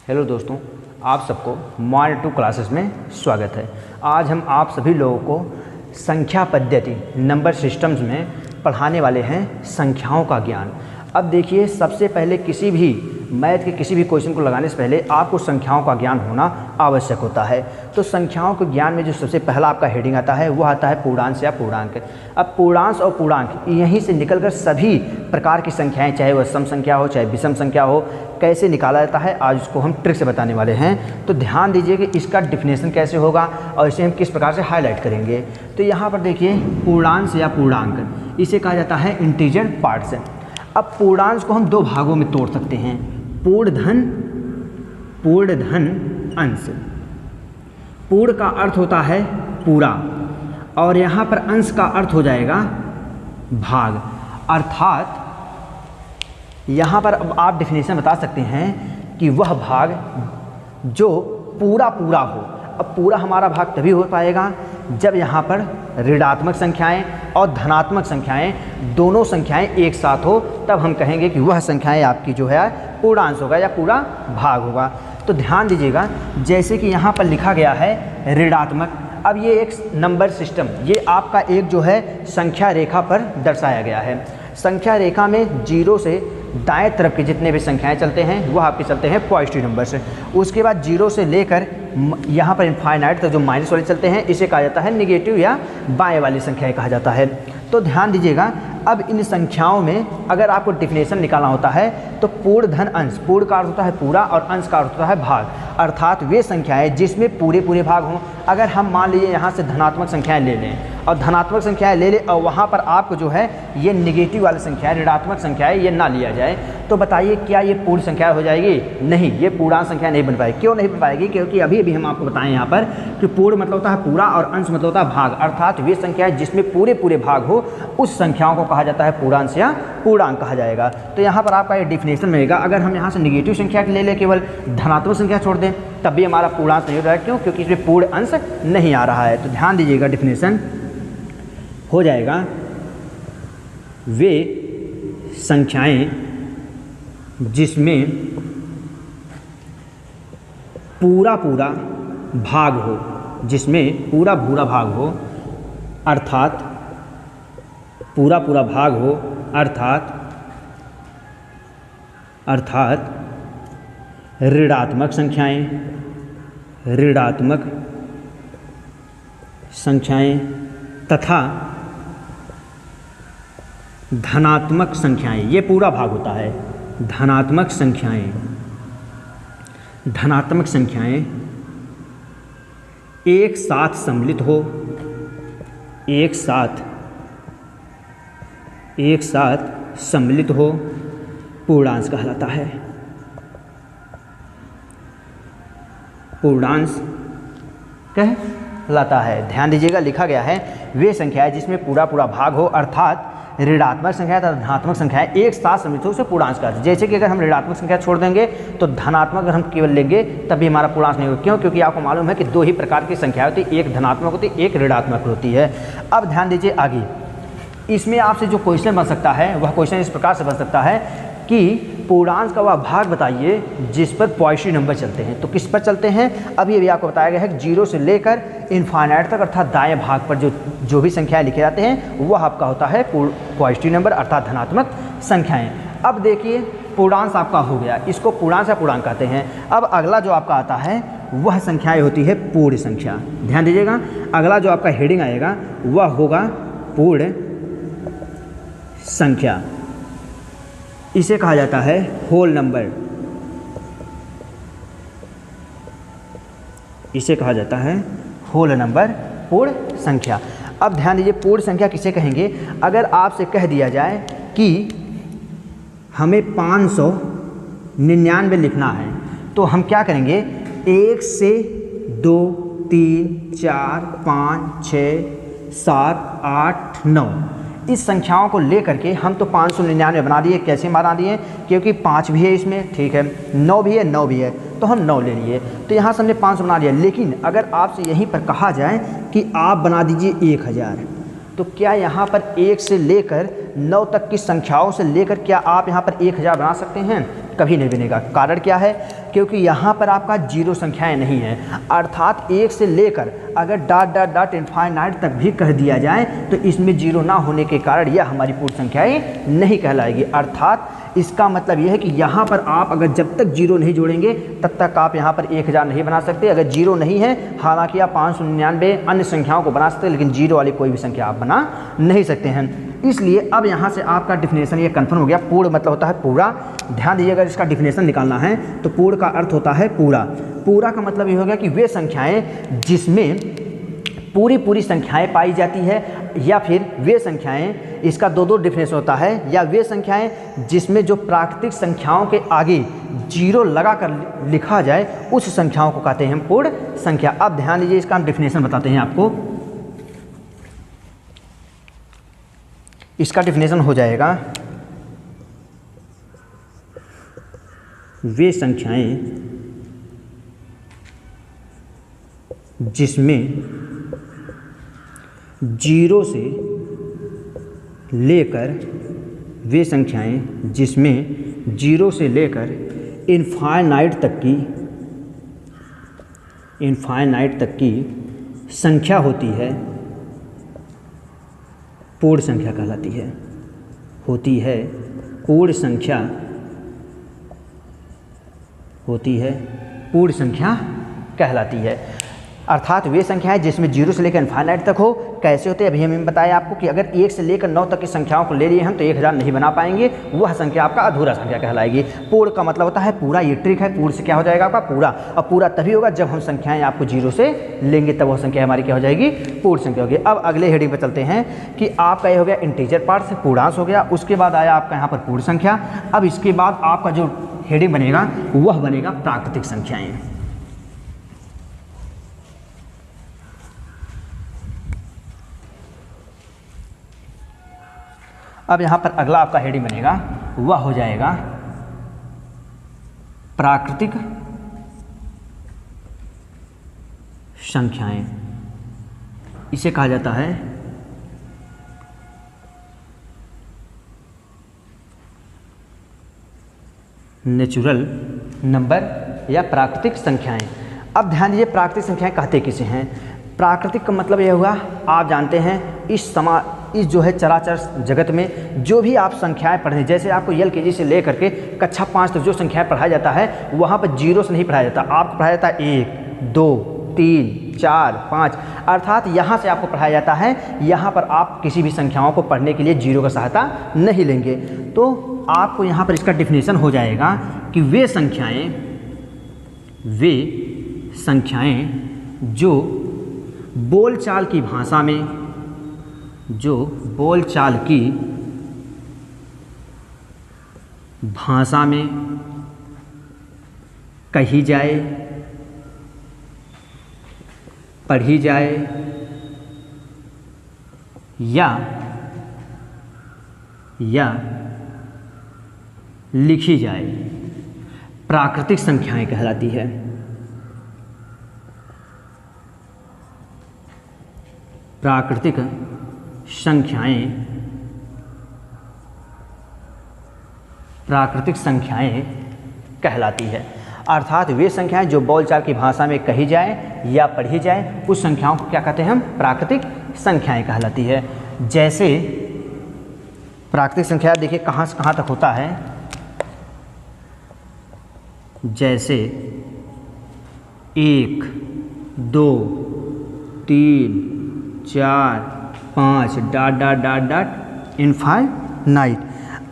Hello दोस्तों, आप सबको मॉडर्न 2 क्लासेस में स्वागत है। आज हम आप सभी लोगों को संख्या पद्धति नंबर सिस्टम्स में पढ़ाने वाले हैं संख्याओं का ज्ञान। अब देखिए, सबसे पहले किसी भी मैथ के किसी भी क्वेश्चन को लगाने से पहले आपको संख्याओं का ज्ञान होना आवश्यक होता है। तो संख्याओं के ज्ञान में जो सबसे पहला आपका हेडिंग आता है वो आता है पूर्णांश या पूर्णांक। अब पूर्णांश और पूर्णांक यहीं से निकलकर सभी प्रकार की संख्याएं, चाहे वह सम संख्या हो चाहे विषम संख्या हो, कैसे निकाला जाता है आज उसको हम ट्रिक से बताने वाले हैं। तो ध्यान दीजिए कि इसका डिफिनेशन कैसे होगा और इसे हम किस प्रकार से हाईलाइट करेंगे। तो यहाँ पर देखिए, पूर्णांश या पूर्णांक इसे कहा जाता है इंटीजर पार्ट्स। अब पूर्णांश को हम दो भागों में तोड़ सकते हैं, पूर्ण धन अंश। पूर्ण का अर्थ होता है पूरा और यहाँ पर अंश का अर्थ हो जाएगा भाग। अर्थात यहाँ पर अब आप डिफिनेशन बता सकते हैं कि वह भाग जो पूरा हो। अब पूरा हमारा भाग तभी हो पाएगा जब यहाँ पर ऋणात्मक संख्याएं और धनात्मक संख्याएं दोनों संख्याएं एक साथ हो, तब हम कहेंगे कि वह संख्याएं आपकी जो है पूर्णांश होगा या पूरा भाग होगा। तो ध्यान दीजिएगा, जैसे कि यहाँ पर लिखा गया है ऋणात्मक। अब ये एक नंबर सिस्टम, ये आपका एक जो है संख्या रेखा पर दर्शाया गया है। संख्या रेखा में जीरो से दाएं तरफ के जितने भी संख्याएं चलते हैं वह आपके चलते हैं पॉजिटिव नंबर से। उसके बाद जीरो से लेकर यहाँ पर इनफाइनाइट तक जो माइनस वाले चलते हैं इसे कहा जाता है निगेटिव या बाएं वाली संख्याएं कहा जाता है। तो ध्यान दीजिएगा, अब इन संख्याओं में अगर आपको डिफिनेशन निकालना होता है तो पूर्ण धन अंश, पूर्ण का अर्थ होता है पूरा और अंश का अर्थ होता है भाग। अर्थात वे संख्याएं जिसमें पूरे भाग हों। अगर हम मान लीजिए यहाँ से धनात्मक संख्याएं ले लें और धनात्मक संख्याएं ले लें और वहाँ पर आपको जो है ये निगेटिव वाली संख्याएं, ऋणात्मक संख्याएं ये ना लिया जाए, तो बताइए क्या ये पूर्ण संख्या हो जाएगी? नहीं, ये पूर्णांश संख्या नहीं बन पाएगी। क्यों नहीं बन पाएगी? क्योंकि अभी हम आपको बताएं यहाँ पर कि पूर्ण मतलब होता है पूरा और अंश मतलब होता है भाग। अर्थात वे संख्याएं जिसमें पूरे भाग हो उस संख्याओं को कहा जाता है पूर्णांश या पूर्णांक कहा जाएगा। तो यहाँ पर आपका ये डिफिनेशन रहेगा। अगर हम यहाँ से निगेटिव संख्या ले लें, केवल धनात्मक संख्या छोड़ दें, तब भी हमारा पूर्णांश नहीं हो रहा है। क्यों? क्योंकि इसमें पूर्ण अंश नहीं आ रहा है। तो ध्यान दीजिएगा, डिफिनेशन हो जाएगा वे संख्याएं जिसमें पूरा भाग हो, जिसमें पूरा भाग हो, अर्थात पूरा भाग हो, अर्थात ऋणात्मक संख्याएं तथा धनात्मक संख्याएं, ये पूरा भाग होता है। धनात्मक संख्याएं एक साथ सम्मिलित हो, एक साथ सम्मिलित हो, पूर्णांश कहलाता है। पूर्णांश कहलाता है। ध्यान दीजिएगा, लिखा गया है वे संख्याएं जिसमें पूरा भाग हो, अर्थात ऋणात्मक संख्या तथा धनात्मक संख्याएं एक साथ सम्मिलित हो, उसे पूर्णांश कहते हैं। जैसे कि अगर हम ऋणात्मक संख्या छोड़ देंगे तो धनात्मक अगर हम केवल लेंगे तभी हमारा पूर्णांश नहीं होगा। क्यों? क्योंकि आपको मालूम है कि दो ही प्रकार की संख्या होती है, एक धनात्मक होती है, एक ऋणात्मक होती है। अब ध्यान दीजिए आगे, इसमें आपसे जो क्वेश्चन बन सकता है वह क्वेश्चन इस प्रकार से बन सकता है कि पूर्णांश का वह भाग बताइए जिस पर पॉजिटिव नंबर चलते हैं। तो किस पर चलते हैं? अभी आपको बताया गया है कि जीरो से लेकर इनफाइनाइट तक अर्थात दाएं भाग पर जो भी संख्याएं लिखे जाते हैं वह आपका होता है पॉजिटिव नंबर अर्थात धनात्मक संख्याएं। अब देखिए, पूर्णांश आपका हो गया, इसको पूर्णांश या पूर्णांक कहते हैं। अब अगला जो आपका आता है वह संख्याएं होती है पूर्ण संख्या। ध्यान दीजिएगा, अगला जो आपका हेडिंग आएगा वह होगा पूर्ण संख्या। इसे कहा जाता है होल नंबर। इसे कहा जाता है होल नंबर, पूर्ण संख्या। अब ध्यान दीजिए, पूर्ण संख्या किसे कहेंगे? अगर आपसे कह दिया जाए कि हमें 599 लिखना है तो हम क्या करेंगे? 1 से 2 3 4 5 6 7 8 9 इस संख्याओं को लेकर के हम तो 599 बना दिए। कैसे बना दिए? क्योंकि 5 भी है इसमें, ठीक है, 9 भी है, 9 भी है, तो हम 9 ले लिए। तो यहाँ से हमने 500 बना लिया। लेकिन अगर आपसे यहीं पर कहा जाए कि आप बना दीजिए 1000, तो क्या यहाँ पर 1 से लेकर 9 तक की संख्याओं से लेकर क्या आप यहाँ पर 1000 बना सकते हैं? कभी नहीं बनेगा। कारण क्या है? क्योंकि यहाँ पर आपका जीरो संख्याएं नहीं है, अर्थात 1 से लेकर अगर डॉट डॉट डॉट इनफाइनाइट तक भी कह दिया जाए तो इसमें जीरो ना होने के कारण यह हमारी पूर्ण संख्याएं नहीं कहलाएगी। अर्थात इसका मतलब यह है कि यहाँ पर आप अगर जब तक जीरो नहीं जोड़ेंगे तब तक आप यहाँ पर 1000 नहीं बना सकते। अगर जीरो नहीं है, हालांकि आप 599 अन्य संख्याओं को बना सकते हैं, लेकिन जीरो वाली कोई भी संख्या आप बना नहीं सकते हैं। इसलिए अब यहाँ से आपका डिफिनेशन ये कन्फर्म हो गया। पूर्ण मतलब होता है पूरा। ध्यान दीजिए, अगर इसका डिफिनेशन निकालना है तो पूर्ण का अर्थ होता है पूरा। पूरा का मतलब ये हो गया कि वे संख्याएँ जिसमें पूरी संख्याएं पाई जाती है, या फिर वे संख्याएं, इसका दो डिफिनेशन होता है, या वे संख्याएं जिसमें जो प्राकृतिक संख्याओं के आगे जीरो लगा कर लिखा जाए उस संख्याओं को कहते हैं हम पूर्ण संख्या। अब ध्यान दीजिए, इसका हम डिफिनेशन बताते हैं आपको। इसका डिफिनेशन हो जाएगा, वे संख्याएं जिसमें जीरो से लेकर, वे संख्याएं जिसमें जीरो से लेकर इनफाइनाइट तक की संख्या होती है, पूर्ण संख्या कहलाती है। होती है पूर्ण संख्या, होती है पूर्ण संख्या कहलाती है। अर्थात वे संख्याएं जिसमें जीरो से लेकर इनफाइनाइट तक हो। कैसे होते हैं अभी हमने बताया आपको कि अगर 1 से लेकर 9 तक की संख्याओं को ले लिए हम तो 1000 नहीं बना पाएंगे, वह संख्या आपका अधूरा संख्या कहलाएगी। पूर्ण का मतलब होता है पूरा, ये ट्रिक है। पूर्ण से क्या हो जाएगा आपका पूरा, और पूरा तभी होगा जब हम संख्याएं आपको जीरो से लेंगे, तब वह संख्या हमारी क्या हो जाएगी, पूर्ण संख्या होगी। अब अगले हेडिंग पर चलते हैं कि आपका ये हो गया इंटीजर पार्ट से पूर्णांश हो गया, उसके बाद आया आपका यहाँ पर पूर्ण संख्या। अब इसके बाद आपका जो हेडिंग बनेगा वह बनेगा प्राकृतिक संख्याएँ। अब यहाँ पर अगला आपका हेडिंग बनेगा वह हो जाएगा प्राकृतिक संख्याएं। इसे कहा जाता है नेचुरल नंबर या प्राकृतिक संख्याएं। अब ध्यान दीजिए, प्राकृतिक संख्याएं कहते किसे हैं। प्राकृतिक का मतलब यह हुआ, आप जानते हैं इस जो है चराचर जगत में जो भी आप संख्याएं पढ़ें, जैसे आपको LKG से लेकर के कक्षा 5 तक जो संख्याएं पढ़ाया जाता है वहाँ पर जीरो से नहीं पढ़ाया जाता, आपको पढ़ाया जाता है 1 2 3 4 5। अर्थात यहाँ से आपको पढ़ाया जाता है, यहाँ पर आप किसी भी संख्याओं को पढ़ने के लिए जीरो का सहायता नहीं लेंगे। तो आपको यहाँ पर इसका डिफिनेशन हो जाएगा कि वे संख्याएं जो बोलचाल की भाषा में, जो बोलचाल की भाषा में कही जाए, पढ़ी जाए या लिखी जाए, प्राकृतिक संख्याएं कहलाती है। प्राकृतिक संख्याएं कहलाती है। अर्थात वे संख्याएं जो बोलचाल की भाषा में कही जाए या पढ़ी जाए उस संख्याओं को क्या कहते हैं हम, प्राकृतिक संख्याएं कहलाती है। जैसे प्राकृतिक संख्या देखिए कहाँ से कहाँ तक होता है, जैसे 1 2 3 4 5 dot dot dot dot infinite.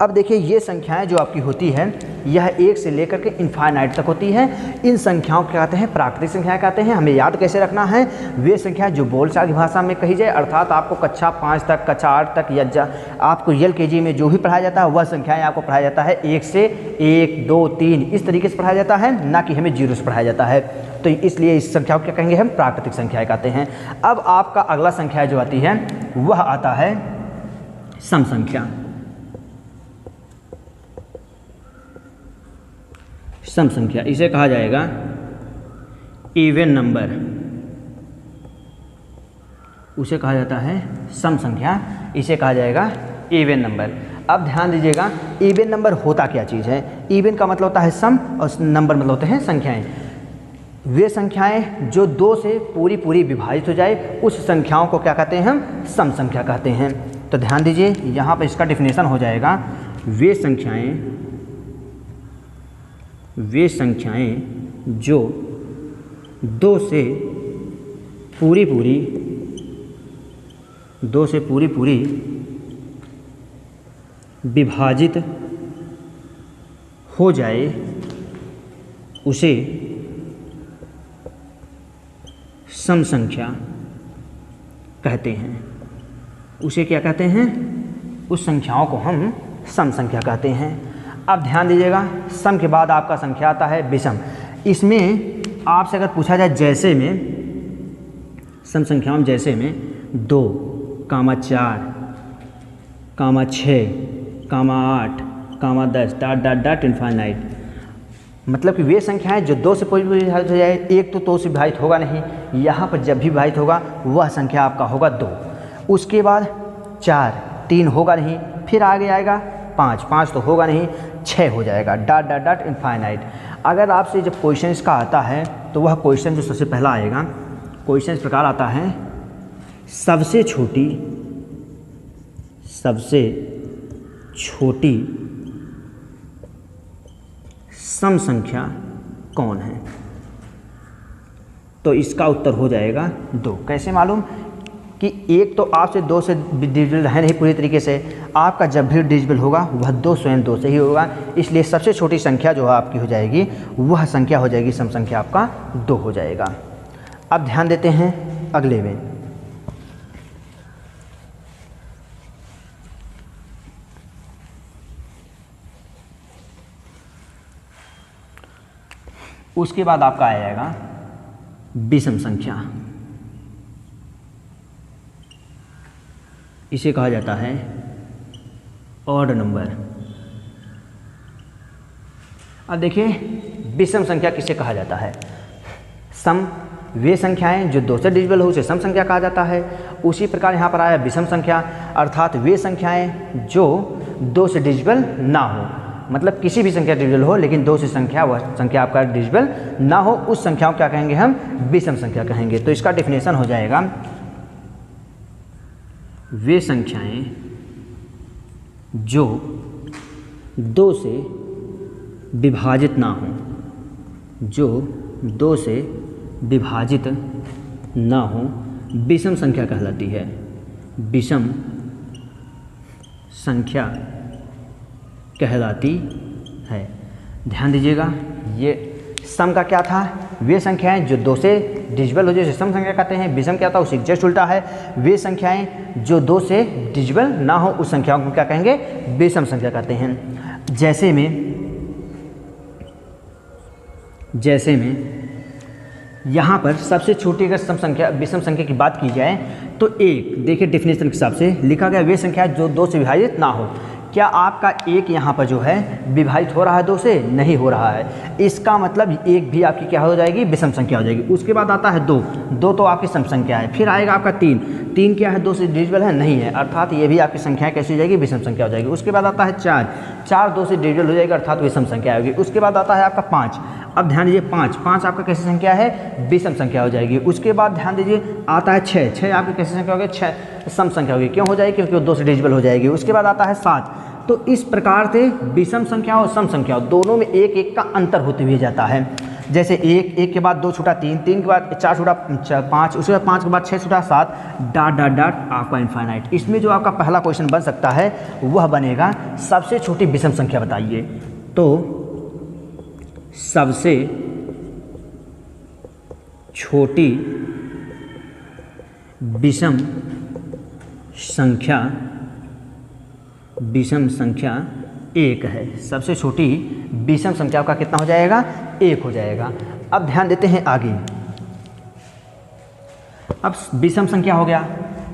अब देखिए ये संख्याएं जो आपकी होती है यह 1 से लेकर के इनफाइनाइट तक होती है। इन संख्याओं को कहते हैं प्राकृतिक संख्याएं कहते हैं। हमें याद कैसे रखना है, वे संख्याएं जो बोलचाल की भाषा में कही जाए, अर्थात आपको कक्षा 5 तक, कक्षा 8 तक या आपको LKG में जो भी पढ़ाया जाता है वह संख्याएं आपको पढ़ाया जाता है 1 से 1 2 3 इस तरीके से पढ़ाया जाता है, ना कि हमें जीरो से पढ़ाया जाता है। तो इसलिए इस संख्या को क्या कहेंगे हम, प्राकृतिक संख्याएं कहते हैं। अब आपका अगला संख्या जो आती है वह आता है सम संख्या। सम संख्या इसे कहा जाएगा इवन नंबर, उसे कहा जाता है सम संख्या, इसे कहा जाएगा इवन नंबर। अब ध्यान दीजिएगा, इवन नंबर होता क्या चीज़ है। इवन का मतलब होता है सम और नंबर मतलब होते हैं संख्याएं। वे संख्याएं जो 2 से पूरी पूरी विभाजित हो जाए उस संख्याओं को क्या कहते हैं हम, सम संख्या कहते हैं। तो ध्यान दीजिए यहाँ पर इसका डिफिनेशन हो जाएगा, वे संख्याएं जो 2 से पूरी पूरी विभाजित हो जाए उसे सम संख्या कहते हैं। उसे क्या कहते हैं, उस संख्याओं को हम सम संख्या कहते हैं। अब ध्यान दीजिएगा, सम के बाद आपका संख्या आता है विषम। इसमें आपसे अगर पूछा जाए जैसे में, सम संख्याओं जैसे में 2, 4, 6, 8, 10 डॉट इनफाइनाइट, मतलब कि वे संख्याएं जो 2 से पूरी पूरी विभाजित हो जाए, एक तो 2 से विभाजित होगा नहीं, यहाँ पर जब भी विभाजित होगा वह संख्या आपका होगा 2। उसके बाद 4, 3 होगा नहीं, फिर आगे आएगा 5 तो होगा नहीं, 6 हो जाएगा डॉट इनफाइनाइट। अगर आपसे जब क्वेश्चन इसका आता है तो वह क्वेश्चन जो सबसे पहला आएगा, क्वेश्चन इस प्रकार आता है, सबसे छोटी सम संख्या कौन है। तो इसका उत्तर हो जाएगा 2। कैसे मालूम कि एक तो आपसे 2 से डिविजिबल है नहीं पूरी तरीके से, आपका जब भी डिविजिबल होगा वह 2 स्वयं 2 से ही होगा, इसलिए सबसे छोटी संख्या जो आपकी हो जाएगी वह संख्या हो जाएगी सम संख्या आपका 2 हो जाएगा। अब ध्यान देते हैं अगले में, उसके बाद आपका आ जाएगा विषम संख्या। इसे कहा जाता है ऑड नंबर। अब देखिए विषम संख्या किसे कहा जाता है। सम वे संख्याएं जो 2 से डिविजिबल हो उसे सम संख्या कहा जाता है। उसी प्रकार यहाँ पर आया विषम संख्या, अर्थात वे संख्याएं जो 2 से डिविजिबल ना हो, मतलब किसी भी संख्या डिविजिबल हो लेकिन 2 से संख्या वह संख्या आपका डिविजिबल ना हो, उस संख्याओं क्या कहेंगे हम, विषम संख्या कहेंगे। तो इसका डेफिनेशन हो जाएगा, वे संख्याएं जो 2 से विभाजित ना हो, जो 2 से विभाजित ना हो, विषम संख्या कहलाती है। विषम संख्या कहलाती है। ध्यान दीजिएगा, ये सम का क्या था, वे संख्याएं जो 2 से डिविजिबल हो जाए उसे सम संख्या कहते हैं। विषम क्या था, उसे जस्ट उल्टा है, वे संख्याएं जो 2 से डिविजिबल ना हो उस संख्याओं को क्या कहेंगे, विषम संख्या कहते हैं। जैसे में यहाँ पर सबसे छोटी अगर सम संख्या विषम संख्या की बात की जाए तो 1, देखिए डेफिनेशन के हिसाब से लिखा गया, वे संख्या जो 2 से विभाजित ना हो। क्या आपका 1 यहाँ पर जो है विभाजित हो रहा है 2 से, नहीं हो रहा है, इसका मतलब 1 भी आपकी क्या हो जाएगी, विषम संख्या हो जाएगी। उसके बाद आता है 2 तो आपकी सम संख्या है। फिर आएगा आपका 3 क्या है, 2 से डिविजिबल है, नहीं है, अर्थात ये भी आपकी संख्या कैसी हो जाएगी, विषम संख्या हो जाएगी। उसके बाद आता है 4 2 से डिविजिबल हो जाएगा अर्थात विषम संख्या होगी। उसके बाद आता है आपका 5, अब ध्यान दीजिए 5 आपका कैसी संख्या है, विषम संख्या हो जाएगी। उसके बाद ध्यान दीजिए आता है 6 आपकी कैसी संख्या होगी, 6 सम संख्या होगी। क्यों हो जाएगी, क्योंकि वो 2 से डिविजिबल हो जाएगी। उसके बाद आता है 7, तो इस प्रकार से विषम संख्या और सम संख्या दोनों में 1 का अंतर होते हुए जाता है। जैसे 1 के बाद 2 छूटा 3 के बाद 4 छूटा 5, उसके बाद 5 के बाद 6 छूटा 7 डॉट आपका इनफाइनाइट। इसमें जो आपका पहला क्वेश्चन बन सकता है वह बनेगा, सबसे छोटी विषम संख्या बताइए। तो सबसे छोटी विषम संख्या 1 है। सबसे छोटी विषम संख्या का कितना हो जाएगा, 1 हो जाएगा। अब ध्यान देते हैं आगे। अब विषम संख्या हो गया,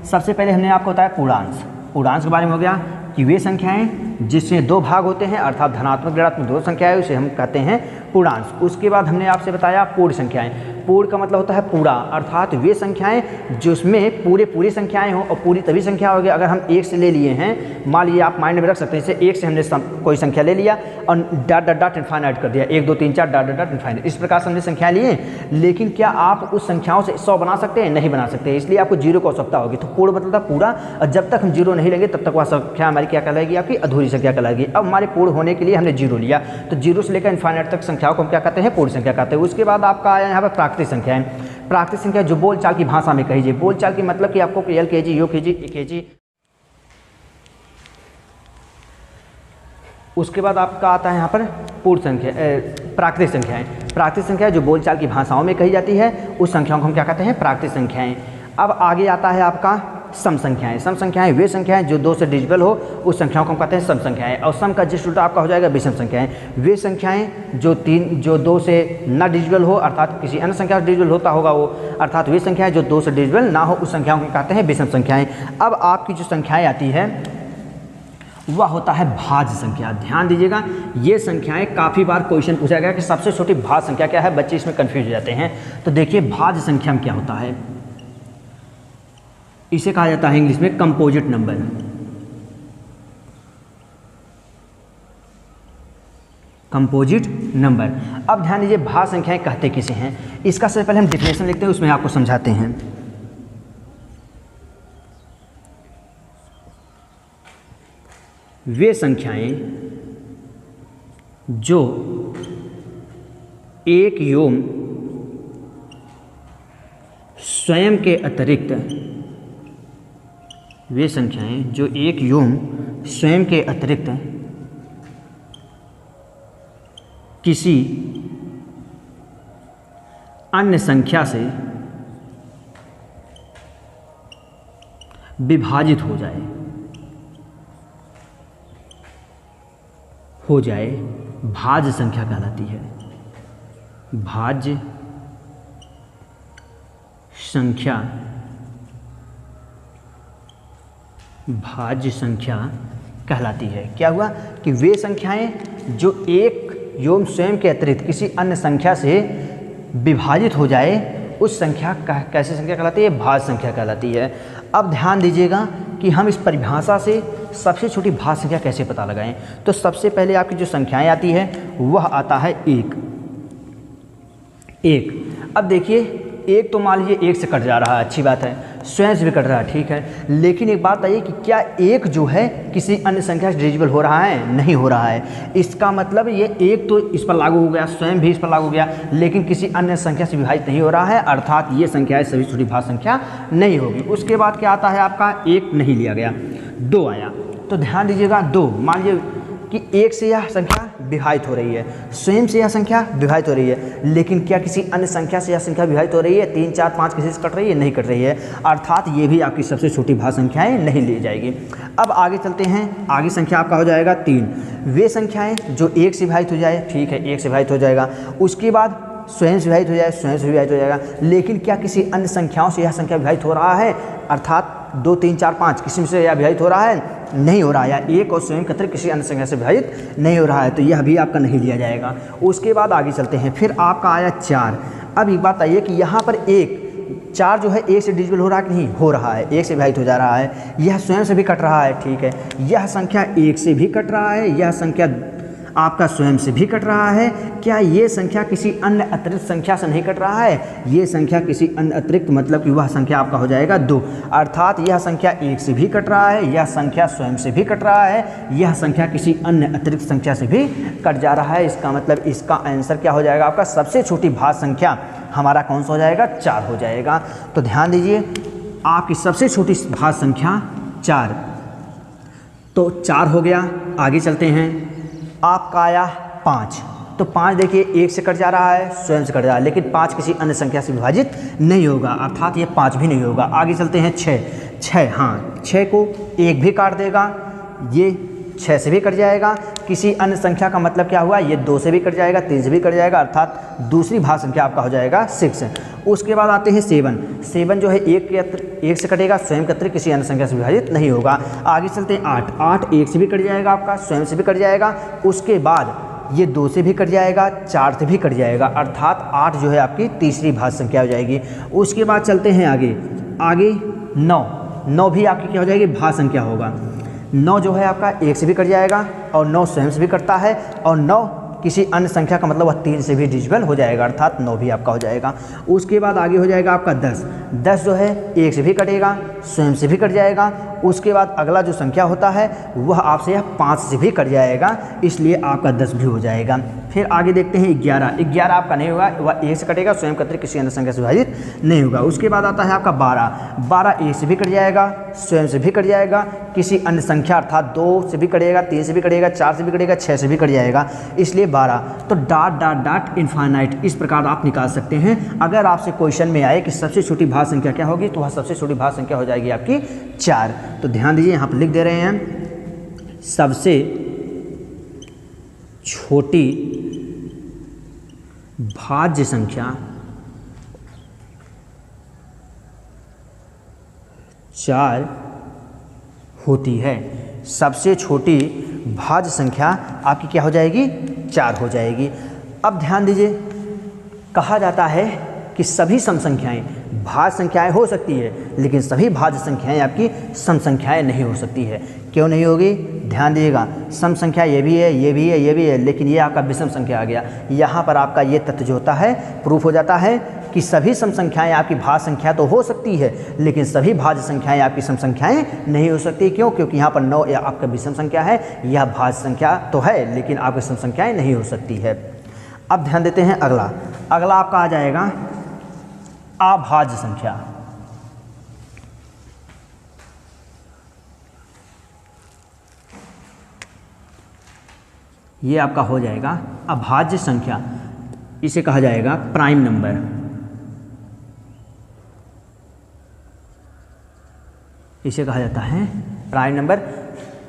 सबसे पहले हमने आपको बताया पूर्णांश के बारे में हो गया कि वे संख्याएं जिसमें 2 भाग होते हैं, अर्थात धनात्मक ऋणात्मक 2 संख्याएं, उसे हम कहते हैं पूर्णांश। उसके बाद हमने आपसे बताया पूर्ण संख्याएं। पूर्ण का मतलब होता है पूरा, अर्थात वे संख्याएं जिसमें पूरी संख्याएं हों, और पूरी तभी संख्या होगी अगर हम एक से ले लिए हैं। मान लीजिए आप माइंड में रख सकते हैं, जैसे एक से हमने कोई संख्या ले लिया और डॉट डॉट डॉट इनफाइनाइट कर दिया, 1 2 3 4 डॉट डॉट डॉट इनफाइनाइट। इस प्रकार से हमने संख्याएं लिए, लेकिन क्या आप उस संख्याओं से 100 बना सकते हैं? नहीं बना सकते, इसलिए आपको जीरो की आवश्यकता होगी। तो पूर्ण मतलब था पूरा, और जब तक हम जीरो नहीं लेंगे तब तक वह संख्या हमारी क्या कहलाएगी? आपकी अधूरी संख्या कहलाएगी। अब हमारे पूर्ण होने के लिए हमने जीरो लिया, तो जीरो से लेकर इनफाइनाइट तक संख्याओं को हम क्या कहते हैं? पूर्ण संख्या कहते हैं। उसके बाद आपका आया यहाँ पर प्राकृतिक संख्याएं। प्राकृतिक संख्या जो बोलचाल की भाषा में कही जाए, बोलचाल की मतलब कि आपको एल के जी, यू के जी, ए के जी। उसके बाद आपका आता है यहाँ पर पूर्ण संख्या, प्राकृतिक संख्याएं। प्राकृतिक संख्या जो बोलचाल की भाषाओं में कही जाती है, उस संख्याओं को हम क्या कहते हैं? प्राकृतिक संख्याएं। अब आगे आता है आपका सम संख्याएं। सम संख्याएं वे संख्याएं जो 2 से डिविजिबल हो, उस संख्याओं को हम कहते हैं सम संख्याएं। और सम का जिस उल्टा आपका हो जाएगा विषम संख्याएं। वे संख्याएं जो 2 से ना डिविजिबल हो, अर्थात किसी अन्य संख्या से डिविजिबल होता होगा वो, अर्थात वे संख्याएं जो 2 से डिविजिबल ना हो, उस संख्याओं को कहते हैं विषम संख्याएं। अब आपकी जो संख्याएं आती है वह होता है भाज्य संख्या। ध्यान दीजिएगा, ये संख्याएं काफ़ी बार क्वेश्चन पूछा गया कि सबसे छोटी भाज्य संख्या क्या है, बच्चे इसमें कंफ्यूज हो जाते हैं। तो देखिए भाज्य संख्या में क्या होता है, इसे कहा जाता है इंग्लिश में कंपोजिट नंबर। Composite number. अब ध्यान दीजिए भाज्य संख्याएं कहते किसे हैं, इसका सबसे पहले हम डिफिनेशन लिखते हैं, उसमें आपको समझाते हैं। वे संख्याएं जो एक योम स्वयं के अतिरिक्त, वे संख्याएं जो एक योम स्वयं के अतिरिक्त किसी अन्य संख्या से विभाजित हो जाए भाज्य संख्या कहलाती है। भाज्य संख्या, भाज्य संख्या कहलाती है। क्या हुआ कि वे संख्याएं जो एक योम स्वयं के अतिरिक्त किसी अन्य संख्या से विभाजित हो जाए, उस संख्या कैसी संख्या कहलाती है? भाज्य संख्या कहलाती है। अब ध्यान दीजिएगा कि हम इस परिभाषा से सबसे छोटी भाज्य संख्या कैसे पता लगाएं। तो सबसे पहले आपकी जो संख्याएं आती है वह आता है एक। अब देखिए एक तो मान लीजिए एक से कट जा रहा है, अच्छी बात है, स्वयं से भी कट रहा है, ठीक है, लेकिन एक बात आइए कि क्या एक जो है किसी अन्य संख्या से डिविजिबल हो रहा है? नहीं हो रहा है। इसका मतलब ये एक तो इस पर लागू हो गया, स्वयं भी इस पर लागू हो गया, लेकिन किसी अन्य संख्या से विभाजित नहीं हो रहा है, अर्थात ये संख्या सभी छोटी भाज्य संख्या नहीं होगी। उसके बाद क्या आता है आपका? एक नहीं लिया गया, दो आया। तो ध्यान दीजिएगा, दो मान लीजिए कि एक से यह संख्या विभाजित हो रही है, स्वयं से यह संख्या विभाजित हो रही है, लेकिन क्या किसी अन्य संख्या से यह संख्या विभाजित हो रही है? 3 4 5 किसी से कट रही है? नहीं कट रही है, अर्थात ये भी आपकी सबसे छोटी भाज्य संख्याएं नहीं ली जाएगी। अब आगे चलते हैं, आगे संख्या आपका हो जाएगा 3। वे संख्याएं जो एक से विभाजित हो जाए, ठीक है, एक से विभाजित हो जाएगा, उसके बाद स्वयं से विभाजित हो जाए, स्वयं से विभाजित हो जाएगा, लेकिन क्या किसी अन्य संख्याओं से यह संख्या विभाजित हो रहा है? अर्थात 2 3 4 5 किसी से यह विभाजित हो रहा है? नहीं हो रहा है, या एक और स्वयं के अतिरिक्त किसी अन्य संख्या से विभाजित नहीं हो रहा है, तो यह भी आपका नहीं लिया जाएगा। उसके बाद आगे चलते हैं, फिर आपका आया 4। अब एक बात आइए कि यहाँ पर एक 4 जो है एक से डिविजिबल हो रहा है कि नहीं? हो रहा है, एक से विभाजित हो जा रहा है, यह स्वयं से भी कट रहा है, ठीक है, यह संख्या एक से भी कट रहा है, यह संख्या आपका स्वयं से भी कट रहा है। क्या ये संख्या किसी अन्य अतिरिक्त संख्या से नहीं कट रहा है? ये संख्या किसी अन्य अतिरिक्त मतलब कि वह संख्या आपका हो जाएगा 2, अर्थात यह संख्या एक से भी कट रहा है, यह संख्या स्वयं से भी कट रहा है, यह संख्या किसी अन्य अतिरिक्त संख्या से भी कट जा रहा है। इसका मतलब इसका आंसर क्या हो जाएगा? आपका सबसे छोटी भाज्य संख्या हमारा कौन सा हो जाएगा? 4 हो जाएगा। तो ध्यान दीजिए, आपकी सबसे छोटी भाज्य संख्या 4, तो 4 हो गया। आगे चलते हैं, आपका आया 5। तो 5 देखिए एक से कट जा रहा है, स्वयं से कट जा रहा है, लेकिन 5 किसी अन्य संख्या से विभाजित नहीं होगा, अर्थात ये 5 भी नहीं होगा। आगे चलते हैं 6। हाँ, 6 को एक भी काट देगा, ये 6 से भी कट जाएगा, किसी अन्य संख्या का मतलब क्या हुआ? ये 2 से भी कट जाएगा, 3 से भी कट जाएगा, अर्थात दूसरी भाज्य संख्या आपका हो जाएगा 6। उसके बाद आते हैं 7 जो है एक से कटेगा, स्वयं के अतिरिक्त किसी अन्य संख्या से विभाजित नहीं होगा। आगे चलते हैं 8 एक से भी कट जाएगा आपका, स्वयं से भी कट जाएगा। उसके बाद ये 2 से भी कट जाएगा, 4 से भी कट जाएगा, अर्थात 8 जो है आपकी तीसरी भाज्य संख्या हो जाएगी। उसके बाद चलते हैं आगे। आगे 9 भी आपकी क्या हो जाएगी, भाज्य संख्या होगा। 9 जो है आपका 1 से भी कट जाएगा और 9 स्वयं से भी कटता है, और 9 किसी अन्य संख्या का मतलब वह 3 से भी डिविजिबल हो जाएगा, अर्थात 9 भी आपका हो जाएगा। उसके बाद आगे हो जाएगा आपका 10 जो है 1 से भी कटेगा, स्वयं से भी कट जाएगा। उसके बाद अगला जो संख्या होता है वह आपसे 5 से भी कट जाएगा, इसलिए आपका 10 भी हो जाएगा। फिर आगे देखते हैं 11 आपका नहीं होगा, वह 1 से कटेगा, स्वयं का किसी अन्य संख्या से विभाजित नहीं होगा। उसके बाद आता है आपका 12 1 से भी कट जाएगा, स्वयं से भी कट जाएगा, किसी अन्य संख्या अर्थात 2 से भी कटेगा, 3 से भी कटेगा, 4 से भी कटेगा, 6 से भी कट जाएगा, इसलिए 12। तो डॉट इनफाइनाइट इस प्रकार आप निकाल सकते हैं। अगर आपसे क्वेश्चन में आए कि सबसे छोटी भाज्य संख्या क्या होगी, तो वह सबसे छोटी भाज्य संख्या हो जाएगी आपकी 4। तो ध्यान दीजिए, यहाँ पर लिख दे रहे हैं सबसे छोटी भाज्य संख्या 4 होती है। सबसे छोटी भाज्य संख्या आपकी क्या हो जाएगी, 4 हो जाएगी। अब ध्यान दीजिए, कहा जाता है कि सभी सम संख्याएं भाज्य संख्याएं हो सकती है, लेकिन सभी भाज्य संख्याएं आपकी सम संख्याएं नहीं हो सकती है। क्यों नहीं होगी, ध्यान दीजिएगा। सम संख्या ये भी है, ये भी है, ये भी है, लेकिन ये आपका विषम संख्या आ गया। यहाँ पर आपका ये तथ्य जो होता है प्रूफ हो जाता है कि सभी सम संख्याएं आपकी भाज्य संख्या तो हो सकती है, लेकिन सभी भाज्य संख्याएं आपकी सम संख्याएं नहीं हो सकती। क्यों? क्योंकि यहाँ पर 9 या आपका विषम संख्या है, यह भाज्य संख्या तो है, लेकिन आपकी सम संख्याएं नहीं हो सकती है। अब ध्यान देते हैं अगला आपका आ जाएगा अभाज्य संख्या। ये आपका हो जाएगा अभाज्य संख्या, इसे कहा जाएगा प्राइम नंबर। इसे कहा जाता है प्राइम नंबर,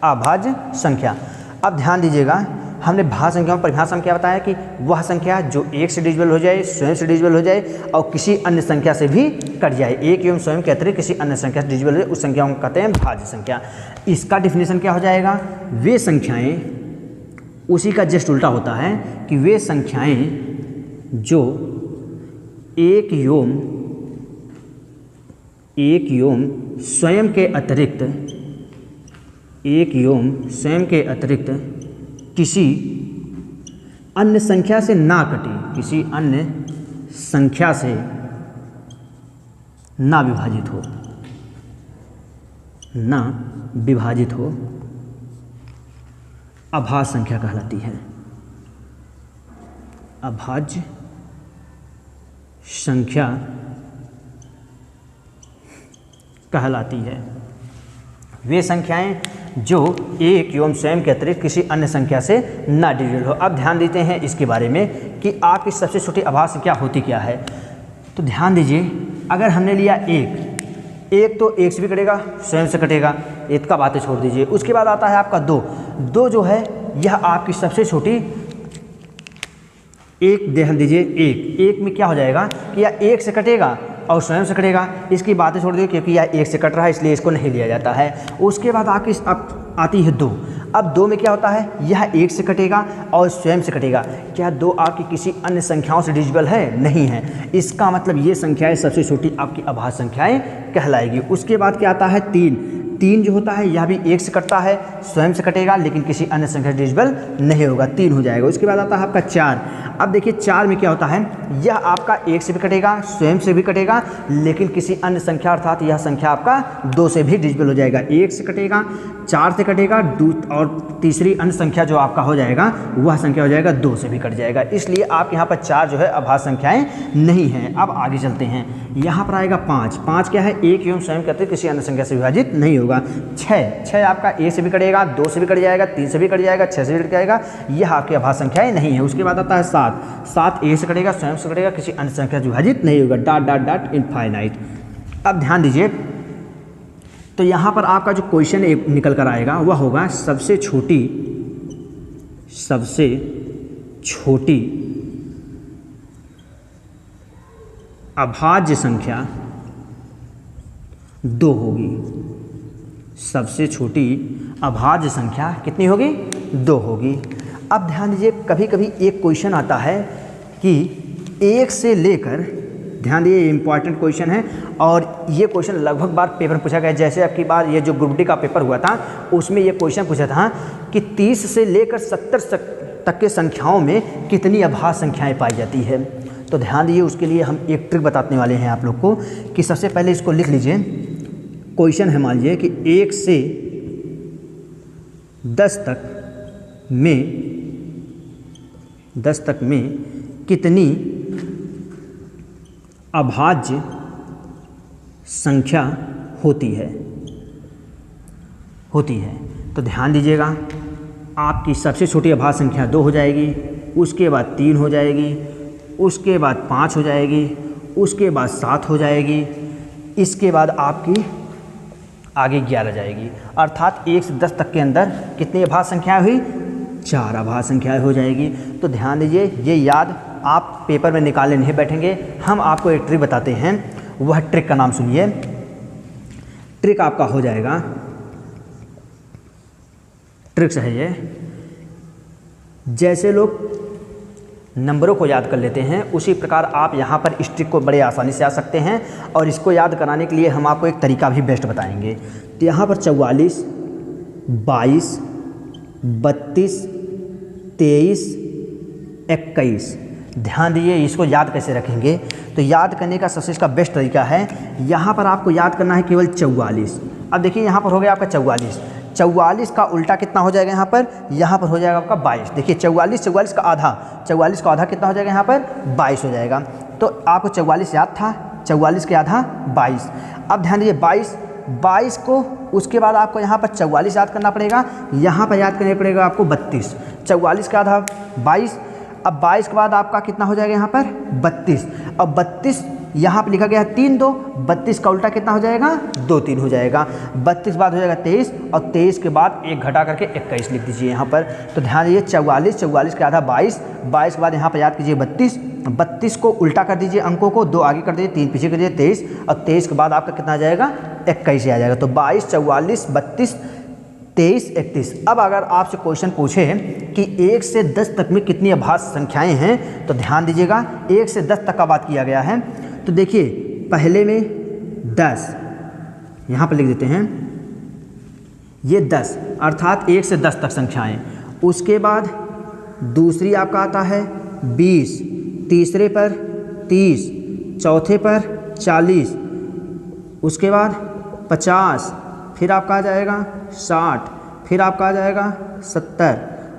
अभाज्य संख्या। अब ध्यान दीजिएगा, हमने भाज्य संख्याओं परिभाषा में क्या बताया कि वह संख्या जो 1 से डिविजिबल हो जाए, स्वयं से डिविजिबल हो जाए और किसी अन्य संख्या से भी कट जाए। 1 एवं स्वयं के अतिरिक्त किसी अन्य संख्या से डिविजिबल हो जाए, उस संख्या को कहते हैं भाज्य संख्या। इसका डिफिनेशन क्या हो जाएगा, वे संख्याएं, उसी का जस्ट उल्टा होता है कि वे संख्याएं जो एक एवं स्वयं के अतिरिक्त किसी अन्य संख्या से ना कटे, किसी अन्य संख्या से ना विभाजित हो, अभाज्य संख्या कहलाती है। अभाज्य संख्या कहलाती है वे संख्याएं जो 1 एवं स्वयं के अतिरिक्त किसी अन्य संख्या से ना डिविजिबल हो। अब ध्यान देते हैं इसके बारे में कि आपकी सबसे छोटी अभाज्य संख्या होती क्या है। तो ध्यान दीजिए, अगर हमने लिया 1 तो 1 से भी कटेगा, स्वयं से कटेगा, इसका बातें छोड़ दीजिए। उसके बाद आता है आपका 2 जो है यह आपकी सबसे छोटी, ध्यान दीजिए, 1 में क्या हो जाएगा कि यह 1 से कटेगा और स्वयं से कटेगा, इसकी बातें छोड़ दीजिए क्योंकि यह 1 से कट रहा है, इसलिए इसको नहीं लिया जाता है। उसके बाद आती है 2। अब 2 में क्या होता है, यह 1 से कटेगा और स्वयं से कटेगा। क्या 2 आपकी किसी अन्य संख्याओं से डिविजिबल है? नहीं है। इसका मतलब ये संख्याएं सबसे छोटी आपकी अभाज्य संख्याएं कहलाएगी। उसके बाद क्या आता है 3 जो होता है यह भी 1 से कटता है, स्वयं से कटेगा, लेकिन किसी अन्य संख्या से डिविजिबल नहीं होगा, 3 हो जाएगा। उसके बाद आता है आपका 4। अब देखिए 4 में क्या होता है, यह आपका 1 से भी कटेगा, स्वयं से भी कटेगा, लेकिन किसी अन्य संख्या अर्थात यह संख्या आपका 2 से भी डिविजिबल हो जाएगा। 1 से कटेगा, 4 से कटेगा, और तीसरी अन्य संख्या जो आपका हो जाएगा वह संख्या हो जाएगा 2 से भी कट जाएगा। इसलिए आपके यहाँ पर 4 जो है अभाज्य संख्याएं नहीं हैं। अब आगे चलते हैं, यहाँ पर आएगा 5 क्या है, 1 एवं स्वयं के अतिरिक्त किसी अन्य संख्या से विभाजित नहीं होगा। 6 आपका 1 से भी कट जाएगा, 2 से भी कट जाएगा, 3 से भी कट जाएगा, 6 से भी कट जाएगा, यह आपकी अभाज्य संख्याएं नहीं है। उसके बाद आता है 7 1 से कटेगा, स्वयं से कटेगा, किसी अन्य संख्या से विभाजित नहीं होगा, डॉट इनफाइनाइट। अब ध्यान dीजिए, तो यहाँ पर आपका जो क्वेश्चन निकल कर आएगा वह होगा सबसे छोटी अभाज्य संख्या 2 होगी। सबसे छोटी अभाज्य संख्या कितनी होगी? 2 होगी। अब ध्यान दीजिए, कभी कभी एक क्वेश्चन आता है कि 1 से लेकर, ध्यान दीजिए इम्पॉर्टेंट क्वेश्चन है और ये क्वेश्चन लगभग बार पेपर में पूछा गया। जैसे अब की बार ये जो ग्रुप डी का पेपर हुआ था उसमें ये क्वेश्चन पूछा था कि 30 से लेकर 70 तक के संख्याओं में कितनी अभाज्य संख्याएं पाई जाती है। तो ध्यान दीजिए, उसके लिए हम एक ट्रिक बताने वाले हैं आप लोग को कि सबसे पहले इसको लिख लीजिए। क्वेश्चन है, मान लीजिए कि 1 से 10 तक में कितनी अभाज्य संख्या होती है। तो ध्यान दीजिएगा, आपकी सबसे छोटी अभाज्य संख्या 2 हो जाएगी, उसके बाद 3 हो जाएगी, उसके बाद 5 हो जाएगी, उसके बाद 7 हो जाएगी, इसके बाद आपकी आगे 11 जाएगी। अर्थात 1 से 10 तक के अंदर कितनी अभाज्य संख्या हुई? 4 अभाज्य संख्याएँ हो जाएगी। तो ध्यान दीजिए, ये याद आप पेपर में निकालने नहीं बैठेंगे, हम आपको एक ट्रिक बताते हैं। वह ट्रिक का नाम सुनिए। ट्रिक आपका हो जाएगा, ट्रिक्स है ये, जैसे लोग नंबरों को याद कर लेते हैं उसी प्रकार आप यहाँ पर इस ट्रिक को बड़े आसानी से आ सकते हैं। और इसको याद कराने के लिए हम आपको एक तरीका भी बेस्ट बताएंगे। तो यहाँ पर 44, 22, 32, 23, 21, ध्यान दीजिए, इसको याद कैसे रखेंगे। तो याद करने का सबसे इसका बेस्ट तरीका है, यहाँ पर आपको याद करना है केवल 44। अब देखिए यहाँ पर हो गया आपका 44 का उल्टा कितना हो जाएगा यहाँ पर हो जाएगा आपका 22। देखिए 44 का आधा कितना हो जाएगा यहाँ पर? 22 हो जाएगा। तो आपको 44 याद था, 44 के आधा 22। अब ध्यान दीजिए 22 को उसके बाद आपको यहाँ पर 44 याद करना पड़ेगा, यहाँ पर याद करना पड़ेगा आपको 32। 44 का आधा 22, अब 22 के बाद आपका कितना हो जाएगा यहाँ पर? 32। अब 32 यहाँ पर लिखा गया है 3 2, 32 का उल्टा कितना हो जाएगा? 2 3 हो जाएगा। 32 बाद हो जाएगा 23 और 23 के बाद 1 घटा करके 21 लिख दीजिए यहाँ पर। तो ध्यान दीजिए 44 के आधा 22 के बाद यहाँ पर याद कीजिए 32 को उल्टा कर दीजिए, अंकों को 2 आगे कर दीजिए, 3 पीछे कर दीजिए 23 और 23 के बाद आपका कितना आ जाएगा? 21 आ जाएगा। तो 22, 44, 32, 23, 31। अब अगर आपसे क्वेश्चन पूछे कि 1 से 10 तक में कितनी अभाज्य संख्याएं हैं, तो ध्यान दीजिएगा 1 से 10 तक का बात किया गया है। तो देखिए पहले में 10 यहाँ पर लिख देते हैं, ये 10 अर्थात 1 से 10 तक संख्याएं। उसके बाद दूसरी आपका आता है 20, तीसरे पर 30, चौथे पर 40, उसके बाद 50, फिर आपका आ जाएगा 60, फिर आपका आ जाएगा 70,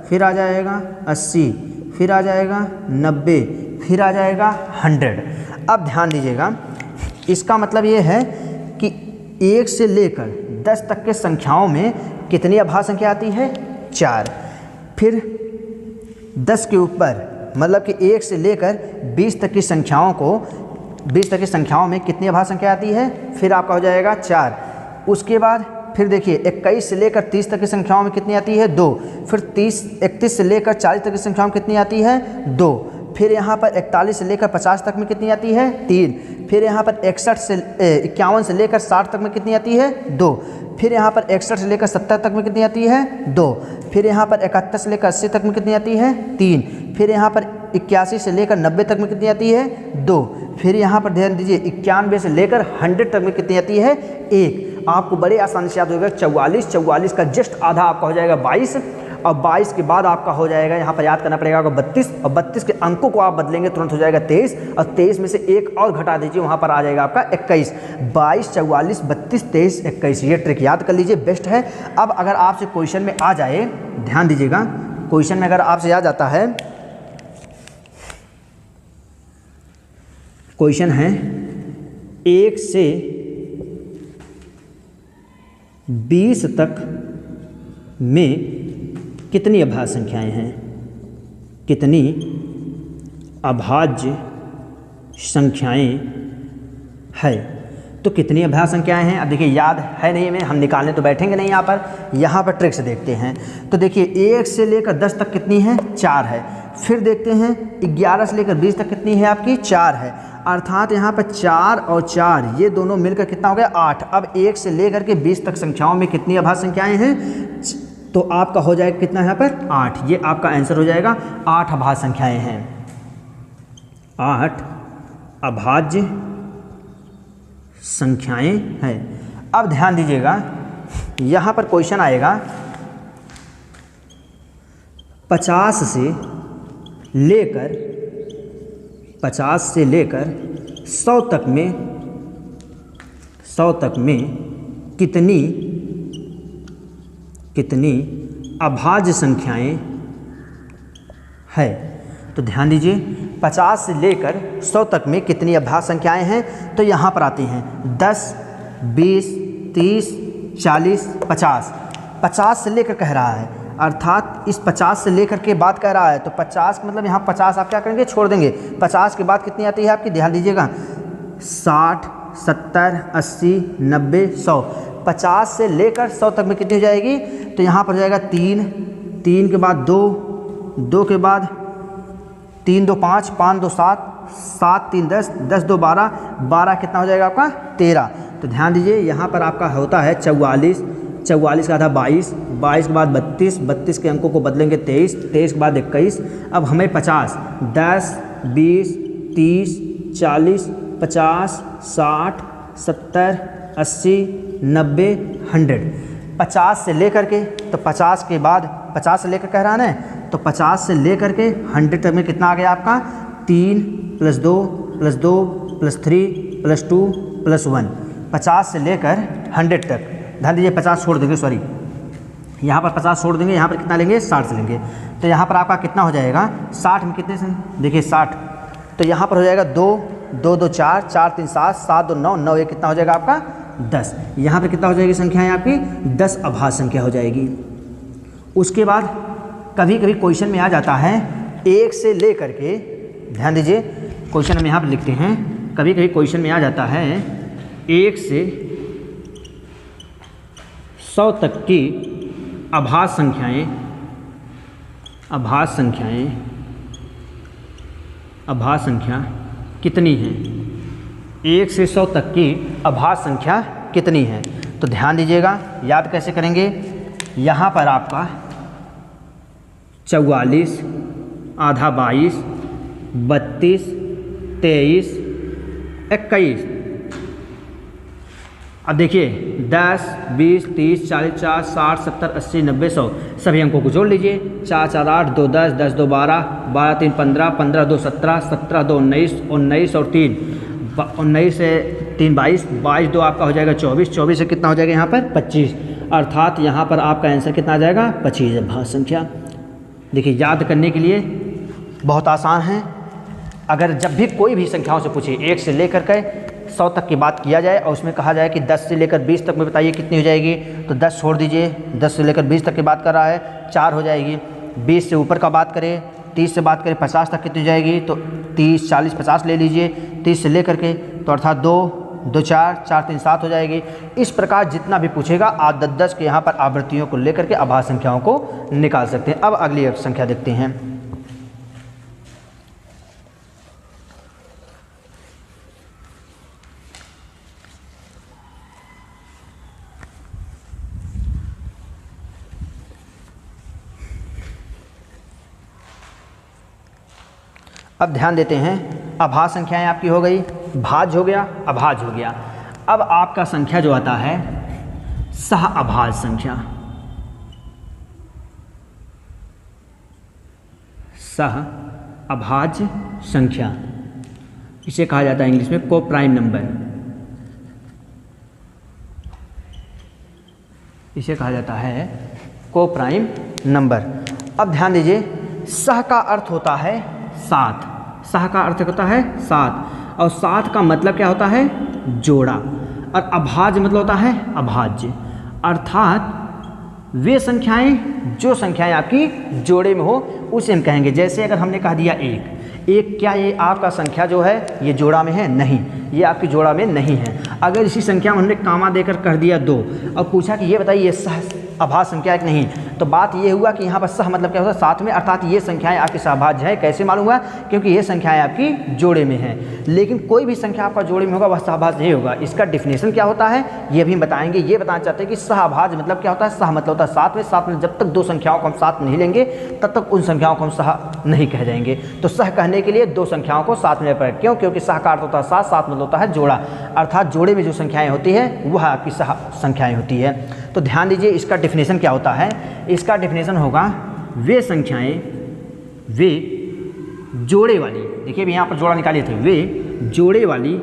फिर आ जाएगा 80, फिर आ जाएगा 90, फिर आ जाएगा 100। अब ध्यान दीजिएगा, इसका मतलब ये है कि 1 से लेकर 10 तक के संख्याओं में कितनी अभाज्य संख्या आती है? 4। फिर 10 के ऊपर मतलब कि 1 से लेकर 20 तक की संख्याओं में कितनी अभाज्य संख्या आती है? फिर आपका हो जाएगा 4। उसके बाद फिर देखिए 21 से लेकर 30 तक की संख्याओं में कितनी आती है? 2। फिर 31 से लेकर 40 तक की संख्याओं में कितनी आती है? 2। फिर यहाँ पर 41 से लेकर 50 तक में कितनी आती है? 3। फिर यहाँ पर 51 से लेकर 60 तक में कितनी आती है? 2। फिर यहाँ पर 61 से लेकर 70 तक में कितनी आती है? 2। फिर यहाँ पर 71 से लेकर 80 तक में कितनी आती है? 3। फिर यहाँ पर 81 से लेकर 90 तक में कितनी आती है? 2। फिर यहाँ पर ध्यान दीजिए 91 से लेकर 100 तक में कितनी आती है? 1। आपको बड़े आसानी से याद होगा 44 का जस्ट आधा आपका हो जाएगा 22 और 22 के बाद आपका हो जाएगा, यहाँ पर याद करना पड़ेगा आपको 32 और 32 के अंकों को आप बदलेंगे तुरंत हो जाएगा 23 और 23 में से एक और घटा दीजिए, वहाँ पर आ जाएगा आपका 21। 22, 44, 32, 23, 21, ये ट्रिक याद कर लीजिए, बेस्ट है। अब अगर आपसे क्वेश्चन में आ जाए, ध्यान दीजिएगा, क्वेश्चन में अगर आपसे याद आता है, क्वेश्चन है 1 से 20 तक में कितनी अभाज्य संख्याएं हैं? कितनी अभाज्य संख्याएं है? तो कितनी अभाज्य संख्याएं हैं? अब देखिए याद है नहीं में, हम निकालने तो बैठेंगे नहीं यहाँ पर ट्रिक से देखते हैं। तो देखिए 1 से लेकर 10 तक कितनी है? 4 है। फिर देखते हैं 11 से लेकर 20 तक कितनी है आपकी? 4 है। अर्थात यहाँ पर 4 और 4 ये दोनों मिलकर कितना हो गया? 8। अब 1 से लेकर के 20 तक संख्याओं में कितनी अभाज्य संख्याएं हैं? तो आपका हो जाएगा कितना यहाँ पर 8। ये आपका आंसर हो जाएगा। 8 अभाज्य संख्याएं हैं, 8 अभाज्य संख्याएं हैं। अब ध्यान दीजिएगा, यहाँ पर क्वेश्चन आएगा 50 से लेकर 100 तक में कितनी अभाज्य संख्याएं है। तो ध्यान दीजिए, 50 से लेकर 100 तक में कितनी अभाज्य संख्याएं हैं। तो यहाँ पर आती हैं 10, 20, 30, 40, 50। 50 से लेकर कह रहा है, अर्थात इस 50 से लेकर के बात कह रहा है, तो 50 का मतलब यहाँ 50 आप क्या करेंगे, छोड़ देंगे। 50 के बाद कितनी आती है आपकी, ध्यान दीजिएगा, 60, 70, 80, 90, 100। 50 से लेकर 100 तक में कितनी हो जाएगी, तो यहाँ पर हो जाएगा 3, 3 के बाद 2, 2 के बाद 3 2 5, 5 2 7, 7 3 10, 10 2 12, 12 कितना हो जाएगा आपका 13। तो ध्यान दीजिए, यहाँ पर आपका होता है 44, 44 का आधा 22, 22 के बाद 32, 32 के अंकों को बदलेंगे 23, 23 के बाद 21। अब हमें 50, 10, 20, 30, 40, 50, 60, 70, 80, 90, 100। 50 से लेकर के, तो 50 के बाद 50 से लेकर कह रहा है ना, तो 50 से लेकर के 100 तक में कितना आ गया आपका, 3 + 2 + 2 + 3 + 2 + 1। 50 से लेकर 100 तक, ध्यान दीजिए 50 छोड़ देंगे, सॉरी यहाँ पर 50 छोड़ देंगे, यहाँ पर कितना लेंगे, 60 से लेंगे। तो यहाँ पर आपका कितना हो जाएगा, 60 में कितने से, देखिए 60, तो यहाँ पर हो जाएगा 2, 2 2 4, 4 3 7, 7 2 9, 9 1 कितना हो जाएगा आपका 10। यहाँ पर कितना हो जाएगी संख्याएँ आपकी, 10 अभाज्य संख्या हो जाएगी। उसके बाद कभी कभी क्वेश्चन में आ जाता है 1 से लेकर के, ध्यान दीजिए क्वेश्चन हम यहाँ पर लिखते हैं, कभी कभी क्वेश्चन में आ जाता है 1 से 100 तक की अभाज्य संख्या कितनी है। 1 से 100 तक की अभाज्य संख्या कितनी है। तो ध्यान दीजिएगा, याद कैसे करेंगे, यहाँ पर आपका 44, आधा 22, 32, 23, 21। अब देखिए 10, 20, 30, 40, 50, 60, 70, 80, 90, 100 सभी अंकों को जोड़ लीजिए। 4 4 8, 2 10, 10 2 12, 12 3 15, 15 2 17, 17 2 19, 19 और 3 19 से 3 22, 22 2 आपका हो जाएगा 24, 24 से कितना हो जाएगा यहाँ पर 25, अर्थात यहाँ पर आपका आंसर कितना आ जाएगा 25 अभाज्य संख्या। देखिए याद करने के लिए बहुत आसान है। अगर जब भी कोई भी संख्याओं से पूछे 1 से लेकर के 100 तक की बात किया जाए और उसमें कहा जाए कि 10 से लेकर 20 तक में बताइए कितनी हो जाएगी, तो 10 छोड़ दीजिए, 10 से लेकर 20 तक की बात कर रहा है 4 हो जाएगी। 20 से ऊपर का बात करें, 30 से बात करें 50 तक कितनी हो जाएगी, तो 30 40 50 ले लीजिए। 30 से लेकर के तो अर्थात 2 2 4 4 3 7 हो जाएगी। इस प्रकार जितना भी पूछेगा आप 10 के यहाँ पर आवृत्तियों को लेकर के अभाज्य संख्याओं को निकाल सकते हैं। अब अगली संख्या देखते हैं। अब ध्यान देते हैं, अभाज्य संख्याएं आपकी हो गई, भाज्य हो गया, अभाज्य हो गया। अब आपका संख्या जो आता है सह अभाज्य संख्या, सह अभाज्य संख्या इसे कहा जाता है इंग्लिश में को प्राइम नंबर, इसे कहा जाता है को प्राइम नंबर। अब ध्यान दीजिए, सह का अर्थ होता है 7, सह का अर्थ होता है 7 और 7 का मतलब क्या होता है जोड़ा, और अभाज्य मतलब होता है अभाज्य, अर्थात वे संख्याएं जो संख्याएं आपकी जोड़े में हो उसे हम कहेंगे। जैसे अगर हमने कह दिया 1, क्या ये आपका संख्या जो है ये जोड़ा में है, नहीं, ये आपकी जोड़ा में नहीं है। अगर इसी संख्या में हमने कामा देकर कह दिया 2 और पूछा कि ये बताइए ये सह अभाज्य संख्या है कि नहीं, तो बात ये हुआ कि यहाँ पर सह मतलब क्या होता है साथ में, अर्थात ये संख्याएं आपकी सहभाज्य है। कैसे मालूम हुआ? क्योंकि ये संख्याएं आपकी जोड़े में हैं। लेकिन कोई भी संख्या आपका जोड़े में होगा वह सहभाज्य नहीं होगा। इसका डिफिनेशन क्या होता है ये भी बताएंगे। ये बताना चाहते हैं कि सहभाज्य मतलब क्या होता है। सह मतलब होता है साथ में, साथ में जब तक दो संख्याओं को हम साथ नहीं लेंगे तब तक उन संख्याओं को हम सह नहीं कह जाएंगे। तो सह कहने के लिए दो संख्याओं को साथ में पड़े। क्यों? क्योंकि सह का अर्थ होता है साथ, साथ मतलब होता है जोड़ा, अर्थात जोड़े में जो संख्याएं होती है वह आपकी सह संख्याएं होती है। तो ध्यान दीजिए इसका डिफिनेशन क्या होता है। इसका डिफिनेशन होगा वे संख्याएं, वे जोड़े वाली, देखिए अभी यहाँ पर जोड़ा निकाले थे, वे जोड़े वाली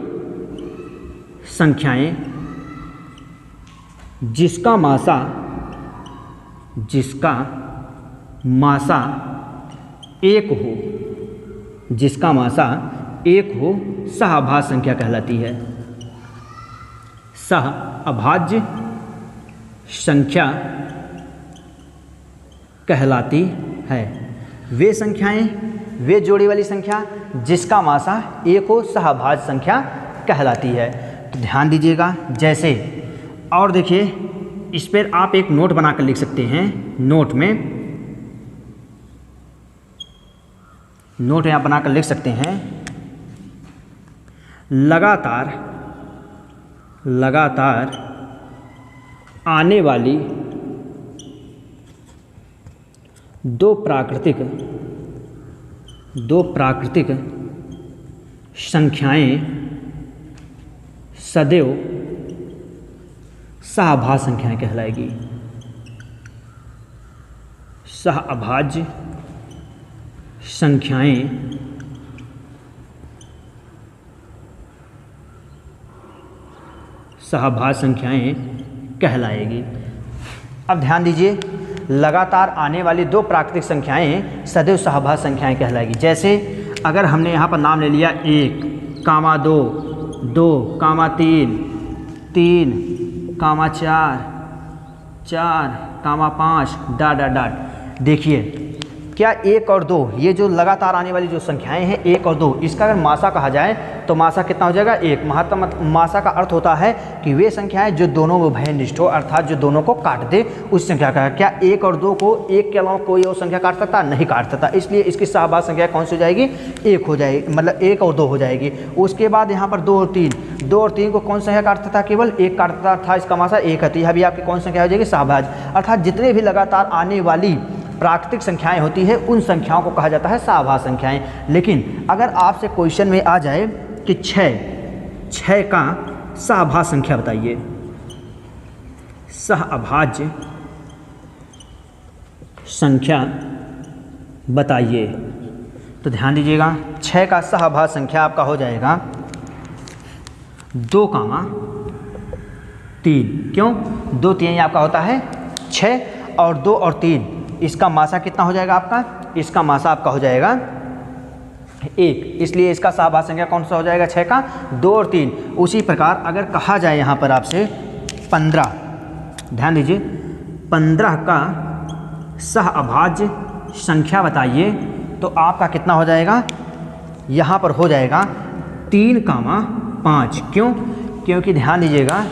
संख्याएं जिसका मासा एक हो, जिसका मासा एक हो, सहअभाज्य संख्या कहलाती है। सहअभाज्य संख्या कहलाती है। वे संख्याएं, वे जोड़ी वाली संख्या जिसका मासा एक हो, सहअभाज्य संख्या कहलाती है। तो ध्यान दीजिएगा जैसे, और देखिए इस पर आप एक नोट बनाकर लिख सकते हैं। नोट यहाँ बनाकर लिख सकते हैं। लगातार आने वाली दो प्राकृतिक संख्याएं सदैव सहअभाज्य संख्याएं कहलाएगी। सहअभाज्य संख्याएं सहअभाज्य संख्याएं कहलाएगी। अब ध्यान दीजिए, लगातार आने वाली दो प्राकृतिक संख्याएं सदैव सहअभाज्य संख्याएं कहलाएगी। जैसे अगर हमने यहाँ पर नाम ले लिया 1, 2, 2, 3, 3, 4, 4, 5, डॉट। देखिए क्या 1 और 2 ये जो लगातार आने वाली जो संख्याएं हैं 1 और 2, इसका अगर मासा कहा जाए तो मासा कितना हो जाएगा? 1। मासा का अर्थ होता है कि वे संख्याएं जो दोनों उभयनिष्ठ हो, अर्थात जो दोनों को काट दे उस संख्या का। क्या 1 और 2 को 1 के अलावा कोई और संख्या काट सकता? नहीं काट सकता। इसलिए इसकी सहअभाज्य संख्या कौन सी हो जाएगी? 1 हो जाएगी, मतलब 1 और 2 हो जाएगी। उसके बाद यहाँ पर 2 और 3 को कौन संख्या काटता था? केवल 1 काटता था, इसका मासा 1 है। तो यह भी आपकी कौन संख्या हो जाएगी? सहअभाज्य। अर्थात जितने भी लगातार आने वाली प्राकृतिक संख्याएं होती है उन संख्याओं को कहा जाता है सहअभाज्य संख्याएं। लेकिन अगर आपसे क्वेश्चन में आ जाए कि 6 का सहअभाज्य संख्या बताइए, सहअभाज्य संख्या बताइए, तो ध्यान दीजिएगा 6 का सहअभाज्य संख्या आपका हो जाएगा 2, 3। क्यों? 2, 3 आपका होता है 6 और 2 और 3, इसका मासा कितना हो जाएगा आपका? इसका मासा आपका हो जाएगा 1। इसलिए इसका सहअभाज्य संख्या कौन सा हो जाएगा? 6 का 2 और 3। उसी प्रकार अगर कहा जाए यहाँ पर आपसे 15, ध्यान दीजिए 15 का सहअभाज्य संख्या बताइए, तो आपका कितना हो जाएगा? यहाँ पर हो जाएगा 3, 5। क्यों? क्योंकि ध्यान दीजिएगा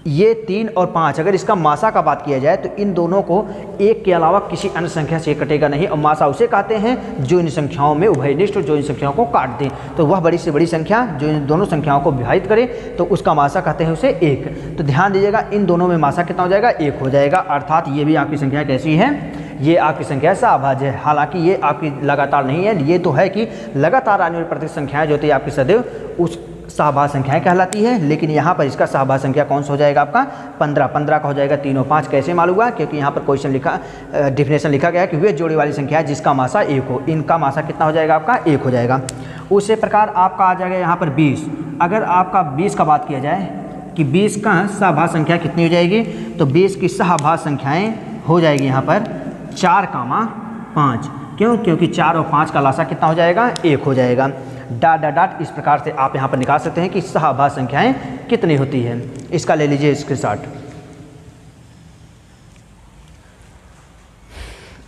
ये 3 और 5 अगर इसका मासा का बात किया जाए तो इन दोनों को 1 के अलावा किसी अन्य संख्या से कटेगा नहीं। और मासा उसे कहते हैं जो इन संख्याओं में उभयनिष्ठ हो, जो इन संख्याओं को काट दें। तो वह बड़ी से बड़ी संख्या जो इन दोनों संख्याओं को विभाजित करे तो उसका मासा कहते हैं उसे 1। तो ध्यान दीजिएगा इन दोनों में मासा कितना हो जाएगा? 1 हो जाएगा। अर्थात ये भी आपकी संख्या कैसी है? ये आपकी संख्या सहअभाज्य है। हालांकि ये आपकी लगातार नहीं है, ये तो है कि लगातार आने वाली प्रत्येक संख्याएं जो होती है आपकी सदैव उस सहअभाज्य संख्याएं कहलाती है। लेकिन यहाँ पर इसका सहअभाज्य संख्या कौन सा हो जाएगा आपका? 15 का हो जाएगा 3 और 5। कैसे मालूम हुआ? क्योंकि यहाँ पर क्वेश्चन डिफिनेशन लिखा गया है कि वे जोड़ी वाली संख्या है जिसका मासा 1 हो। इनका मासा कितना हो जाएगा आपका? 1 हो जाएगा। उसी प्रकार आपका आ जाएगा यहाँ पर 20। अगर आपका 20 का बात किया जाए कि 20 का सहअभाज्य संख्या कितनी हो जाएगी, तो 20 की सहअभाज्य संख्याएँ हो जाएगी यहाँ पर 4, 5। क्यों? क्योंकि 4 और 5 का लासा कितना हो जाएगा? 1 हो जाएगा। डॉट। इस प्रकार से आप यहाँ पर निकाल सकते हैं कि सहअभाज्य संख्याएं कितनी होती हैं। इसका ले लीजिए स्क्रीनशॉट।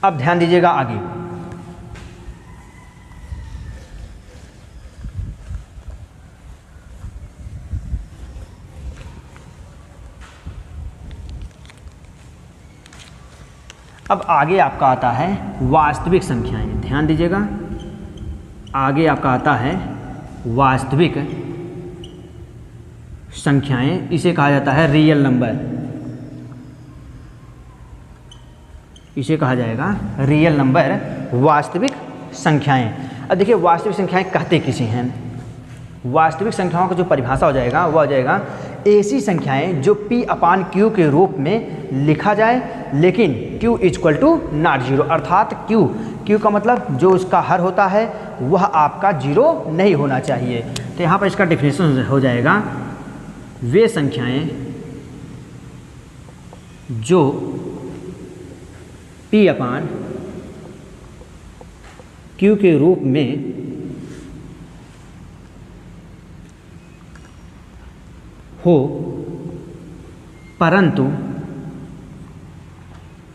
अब ध्यान दीजिएगा आगे। अब आगे आपका आता है वास्तविक संख्याएं, ध्यान दीजिएगा। आगे आपका आता है वास्तविक संख्याएं, इसे कहा जाता है रियल नंबर, इसे कहा जाएगा रियल नंबर, वास्तविक संख्याएं। अब देखिए वास्तविक संख्याएं कहते किसे हैं। वास्तविक संख्याओं का जो परिभाषा हो जाएगा वह हो जाएगा ऐसी संख्याएं जो P/Q के रूप में लिखा जाए लेकिन Q equal to not zero, अर्थात Q का मतलब जो उसका हर होता है वह आपका जीरो नहीं होना चाहिए। तो यहाँ पर इसका डेफिनेशन हो जाएगा वे संख्याएं जो P/Q के रूप में हो परंतु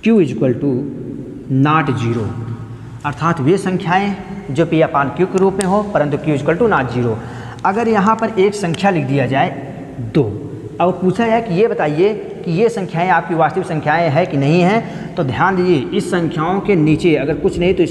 Q equal to not zero, अर्थात वे संख्याएं जो P/Q के रूप में हो परंतु Q equal to not zero. अगर यहाँ पर एक संख्या लिख दिया जाए 2, अब पूछा जाए कि ये बताइए कि ये संख्याएं आपकी वास्तविक संख्याएं हैं कि नहीं हैं, तो ध्यान दीजिए इस संख्याओं के नीचे अगर कुछ नहीं तो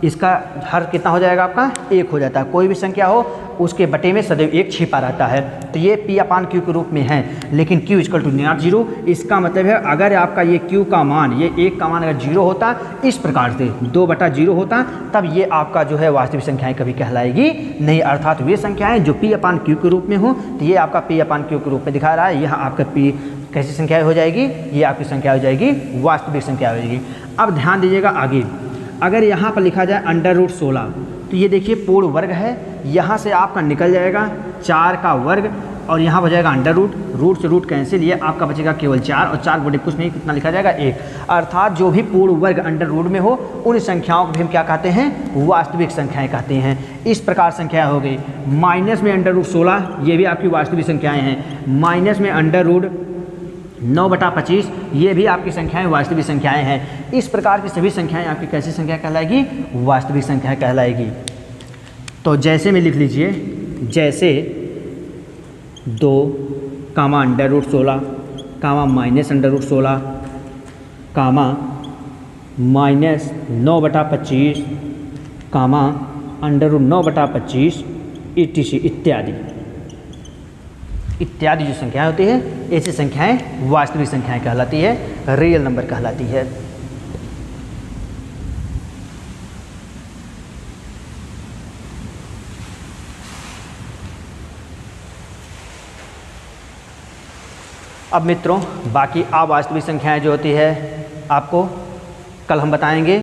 इसका हर कितना हो जाएगा आपका 1 हो जाता है। कोई भी संख्या हो उसके बटे में सदैव 1 छिपा रहता है। तो ये P/Q के रूप में है लेकिन Q equal to not zero. इसका मतलब है अगर आपका ये Q का मान, ये 1 का मान अगर जीरो होता, इस प्रकार से 2/0 होता, तब ये आपका जो है वास्तविक संख्याएं कभी कहलाएगी नहीं, अर्थात वे संख्याएं जो P/Q के रूप में हो। तो ये आपका P/Q के रूप में दिखा रहा है, यह आपका P कैसी संख्या हो जाएगी, ये आपकी संख्या हो जाएगी वास्तविक संख्या हो जाएगी। अब ध्यान दीजिएगा आगे, अगर यहाँ पर लिखा जाए √16 तो ये देखिए पूर्ण वर्ग है, यहाँ से आपका निकल जाएगा 4 का वर्ग और यहाँ हो जाएगा रूट से रूट कैंसिल, ये आपका बचेगा केवल 4 और 4 बटे कुछ नहीं, कितना लिखा जाएगा 1। अर्थात जो भी पूर्ण वर्ग √ में हो उन संख्याओं को भी हम क्या कहते हैं, वास्तविक संख्याएं कहते हैं। इस प्रकार संख्या हो गई। माइनस में √16 ये भी आपकी वास्तविक संख्याएँ हैं। माइनस में √9/25 ये भी आपकी संख्याएं वास्तविक संख्याएं हैं। इस प्रकार की सभी संख्याएं आपकी कैसी संख्या कहलाएगी, वास्तविक संख्या कहलाएगी। तो जैसे में लिख लीजिए, जैसे 2, √16, -√16, -9/25, √9/25 इत्यादि इत्यादि जो संख्याएं होती है ऐसी संख्याएं वास्तविक संख्याएं कहलाती है, रियल नंबर कहलाती है। अब मित्रों बाकी अवास्तविक संख्याएं जो होती है आपको कल हम बताएंगे।